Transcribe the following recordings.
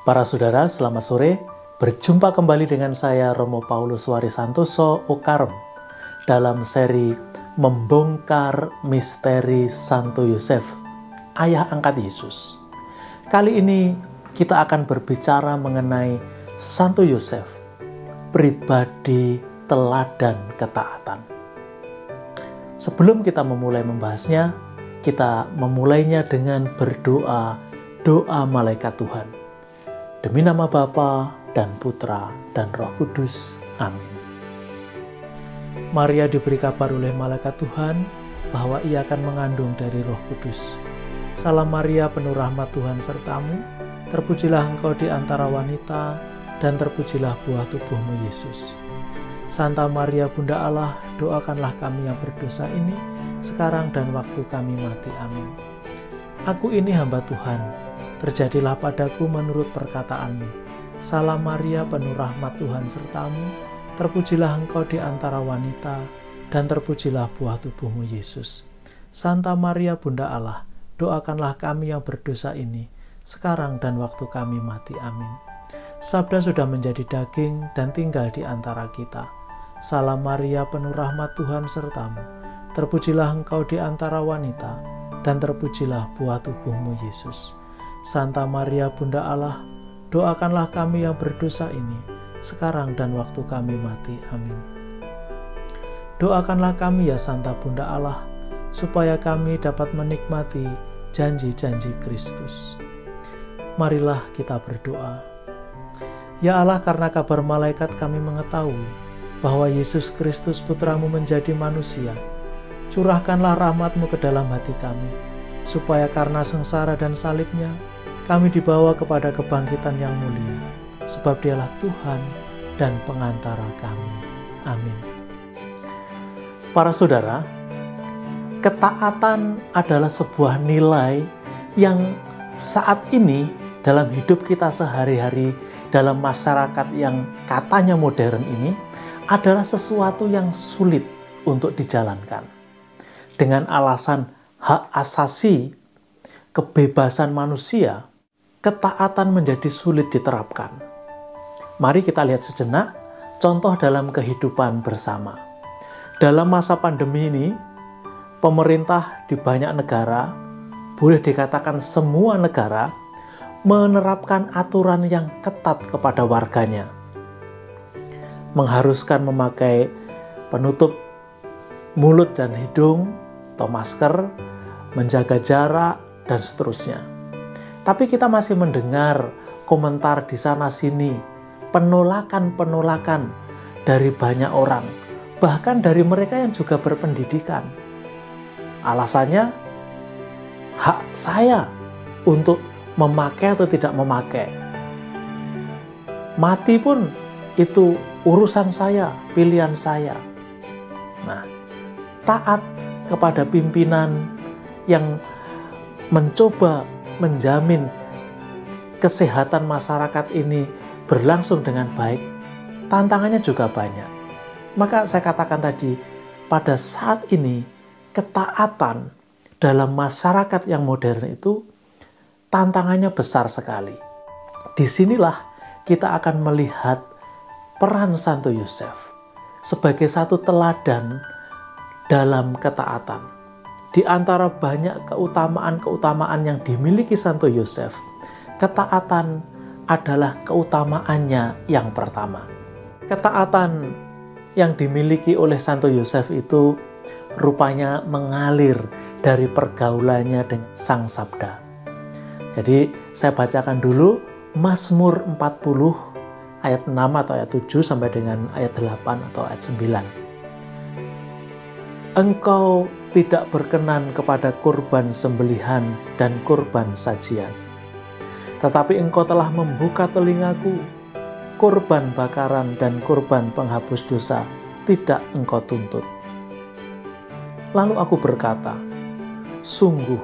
Para saudara, selamat sore. Berjumpa kembali dengan saya Romo Paulus Warisantoso Okarem dalam seri Membongkar Misteri Santo Yosef, Ayah Angkat Yesus. Kali ini kita akan berbicara mengenai Santo Yosef, pribadi teladan ketaatan. Sebelum kita memulai membahasnya, kita memulainya dengan berdoa, doa malaikat Tuhan. Demi nama Bapa dan Putra dan Roh Kudus. Amin. Maria diberi kabar oleh malaikat Tuhan bahwa ia akan mengandung dari Roh Kudus. Salam Maria, penuh rahmat Tuhan sertamu, terpujilah engkau di antara wanita, dan terpujilah buah tubuhmu Yesus. Santa Maria Bunda Allah, doakanlah kami yang berdosa ini, sekarang dan waktu kami mati. Amin. Aku ini hamba Tuhan, terjadilah padaku menurut perkataanmu. Salam Maria, penuh rahmat Tuhan sertamu, terpujilah engkau di antara wanita, dan terpujilah buah tubuhmu Yesus. Santa Maria Bunda Allah, doakanlah kami yang berdosa ini, sekarang dan waktu kami mati. Amin. Sabda sudah menjadi daging dan tinggal di antara kita. Salam Maria, penuh rahmat Tuhan sertamu, terpujilah engkau di antara wanita, dan terpujilah buah tubuhmu Yesus. Santa Maria Bunda Allah, doakanlah kami yang berdosa ini, sekarang dan waktu kami mati. Amin. Doakanlah kami ya Santa Bunda Allah, supaya kami dapat menikmati janji-janji Kristus. Marilah kita berdoa. Ya Allah, karena kabar malaikat kami mengetahui bahwa Yesus Kristus Putramu menjadi manusia, curahkanlah rahmat-Mu ke dalam hati kami, supaya karena sengsara dan salibnya, kami dibawa kepada kebangkitan yang mulia, sebab Dialah Tuhan dan pengantara kami. Amin. Para saudara, ketaatan adalah sebuah nilai yang saat ini dalam hidup kita sehari-hari, dalam masyarakat yang katanya modern ini, adalah sesuatu yang sulit untuk dijalankan. Dengan alasan hak asasi, kebebasan manusia, ketaatan menjadi sulit diterapkan. Mari kita lihat sejenak contoh dalam kehidupan bersama. Dalam masa pandemi ini, pemerintah di banyak negara, boleh dikatakan semua negara, menerapkan aturan yang ketat kepada warganya. Mengharuskan memakai penutup mulut dan hidung atau masker, menjaga jarak, dan seterusnya. Tapi kita masih mendengar komentar di sana-sini, penolakan-penolakan dari banyak orang, bahkan dari mereka yang juga berpendidikan. Alasannya, hak saya untuk memakai atau tidak memakai. Mati pun itu urusan saya, pilihan saya. Nah, taat kepada pimpinan yang mencoba menjamin kesehatan masyarakat ini berlangsung dengan baik, tantangannya juga banyak. Maka saya katakan tadi, pada saat ini ketaatan dalam masyarakat yang modern itu tantangannya besar sekali. Disinilah kita akan melihat peran Santo Yosef sebagai satu teladan dalam ketaatan. Di antara banyak keutamaan-keutamaan yang dimiliki Santo Yosef, ketaatan adalah keutamaannya yang pertama. Ketaatan yang dimiliki oleh Santo Yosef itu rupanya mengalir dari pergaulannya dengan Sang Sabda. Jadi saya bacakan dulu Mazmur 40 ayat 6 atau ayat 7 sampai dengan ayat 8 atau ayat 9. Engkau tidak berkenan kepada kurban sembelihan dan kurban sajian. Tetapi engkau telah membuka telingaku, kurban bakaran dan kurban penghapus dosa tidak engkau tuntut. Lalu aku berkata, sungguh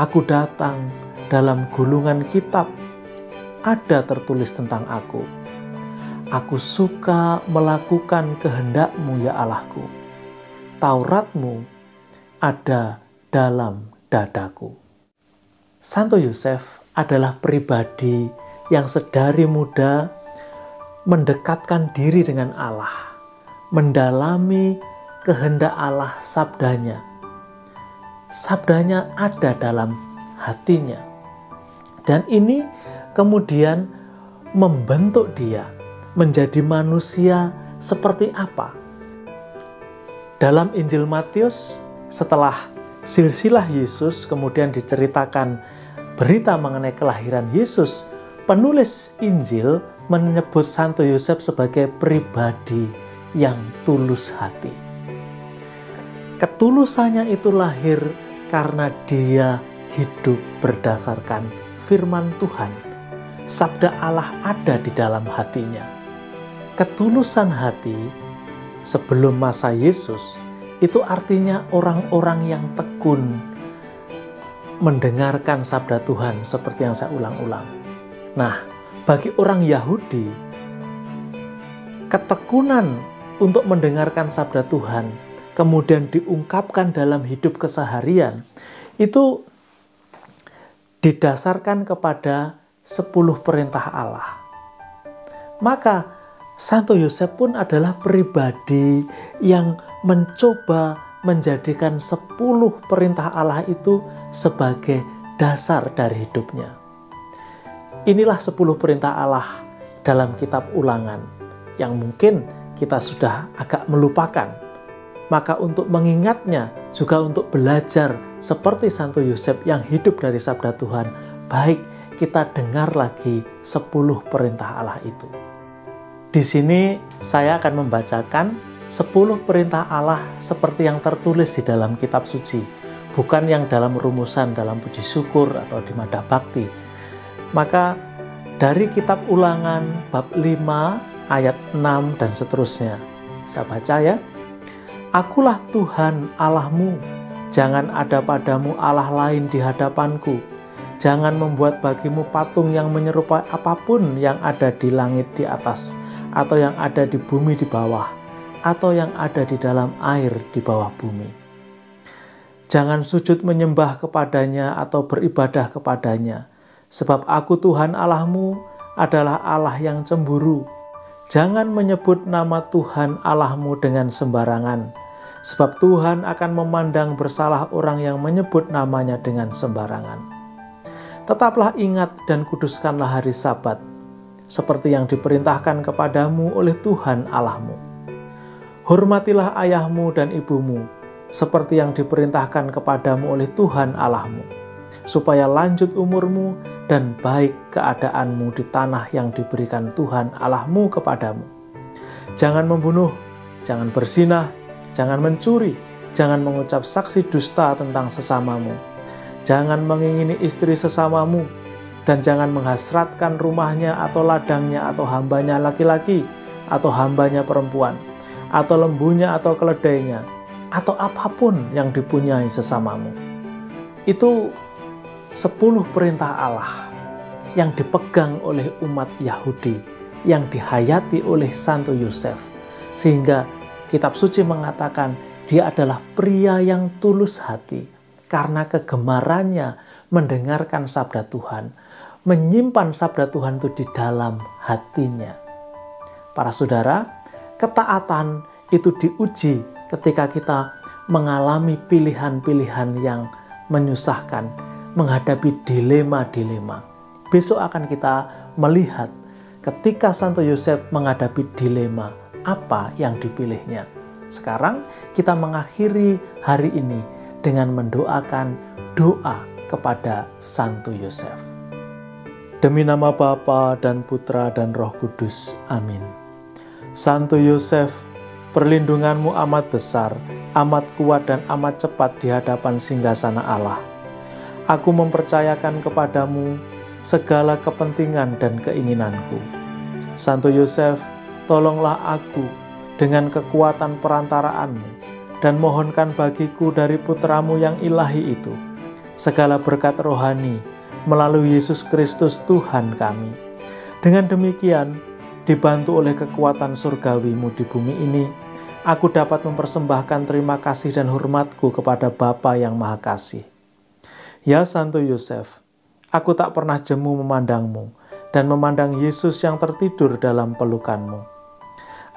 aku datang dalam gulungan kitab, ada tertulis tentang aku. Aku suka melakukan kehendak-Mu ya Allahku. Taurat-Mu ada dalam dadaku. Santo Yosef adalah pribadi yang sedari muda mendekatkan diri dengan Allah, mendalami kehendak Allah, sabdanya. Sabdanya ada dalam hatinya. Dan ini kemudian membentuk dia menjadi manusia seperti apa. Dalam Injil Matius, setelah silsilah Yesus kemudian diceritakan berita mengenai kelahiran Yesus, penulis Injil menyebut Santo Yosef sebagai pribadi yang tulus hati. Ketulusannya itu lahir karena dia hidup berdasarkan firman Tuhan. Sabda Allah ada di dalam hatinya. Ketulusan hati sebelum masa Yesus itu artinya orang-orang yang tekun mendengarkan sabda Tuhan, seperti yang saya ulang-ulang. Nah, bagi orang Yahudi, ketekunan untuk mendengarkan sabda Tuhan kemudian diungkapkan dalam hidup keseharian itu didasarkan kepada 10 perintah Allah. Maka Santo Yosef pun adalah pribadi yang mencoba menjadikan 10 perintah Allah itu sebagai dasar dari hidupnya. Inilah 10 perintah Allah dalam kitab Ulangan yang mungkin kita sudah agak melupakan. Maka untuk mengingatnya, juga untuk belajar seperti Santo Yosef yang hidup dari sabda Tuhan, baik kita dengar lagi 10 perintah Allah itu. Di sini saya akan membacakan 10 perintah Allah seperti yang tertulis di dalam kitab suci, bukan yang dalam rumusan dalam puji syukur atau di Madah Bakti. Maka dari kitab Ulangan bab 5 ayat 6 dan seterusnya. Saya baca ya. Akulah Tuhan Allahmu, jangan ada padamu Allah lain di hadapanku. Jangan membuat bagimu patung yang menyerupai apapun yang ada di langit di atas, atau yang ada di bumi di bawah, atau yang ada di dalam air di bawah bumi. Jangan sujud menyembah kepadanya atau beribadah kepadanya, sebab aku Tuhan Allahmu adalah Allah yang cemburu. Jangan menyebut nama Tuhan Allahmu dengan sembarangan, sebab Tuhan akan memandang bersalah orang yang menyebut namanya dengan sembarangan. Tetaplah ingat dan kuduskanlah hari Sabat, seperti yang diperintahkan kepadamu oleh Tuhan Allahmu. Hormatilah ayahmu dan ibumu, seperti yang diperintahkan kepadamu oleh Tuhan Allahmu, supaya lanjut umurmu dan baik keadaanmu di tanah yang diberikan Tuhan Allahmu kepadamu. Jangan membunuh, jangan berzinah, jangan mencuri, jangan mengucap saksi dusta tentang sesamamu, jangan mengingini istri sesamamu, dan jangan menghasratkan rumahnya atau ladangnya atau hambanya laki-laki atau hambanya perempuan, atau lembunya atau keledainya, atau apapun yang dipunyai sesamamu. Itu 10 perintah Allah yang dipegang oleh umat Yahudi, yang dihayati oleh Santo Yosef, sehingga kitab suci mengatakan dia adalah pria yang tulus hati karena kegemarannya mendengarkan sabda Tuhan, menyimpan sabda Tuhan itu di dalam hatinya. Para saudara, ketaatan itu diuji ketika kita mengalami pilihan-pilihan yang menyusahkan, menghadapi dilema-dilema. Besok akan kita melihat ketika Santo Yosef menghadapi dilema, apa yang dipilihnya. Sekarang kita mengakhiri hari ini dengan mendoakan doa kepada Santo Yosef. Demi nama Bapa dan Putra dan Roh Kudus. Amin. Santo Yosef, perlindunganmu amat besar, amat kuat dan amat cepat di hadapan singgasana Allah. Aku mempercayakan kepadamu segala kepentingan dan keinginanku. Santo Yosef, tolonglah aku dengan kekuatan perantaraanmu, dan mohonkan bagiku dari putramu yang ilahi itu segala berkat rohani melalui Yesus Kristus Tuhan kami. Dengan demikian, dibantu oleh kekuatan surgawimu di bumi ini, aku dapat mempersembahkan terima kasih dan hormatku kepada Bapa yang Maha Kasih. Ya Santo Yosef, aku tak pernah jemu memandangmu, dan memandang Yesus yang tertidur dalam pelukanmu.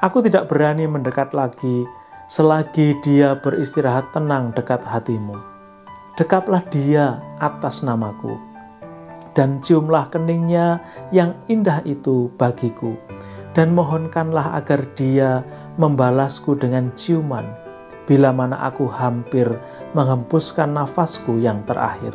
Aku tidak berani mendekat lagi selagi Dia beristirahat tenang dekat hatimu. Dekaplah Dia atas namaku, dan ciumlah keningnya yang indah itu bagiku, dan mohonkanlah agar Dia membalasku dengan ciuman, bila mana aku hampir menghembuskan nafasku yang terakhir.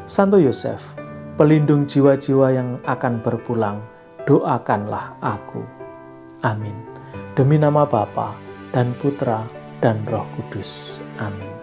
Santo Yosef, pelindung jiwa-jiwa yang akan berpulang, doakanlah aku. Amin. Demi nama Bapa dan Putra dan Roh Kudus. Amin.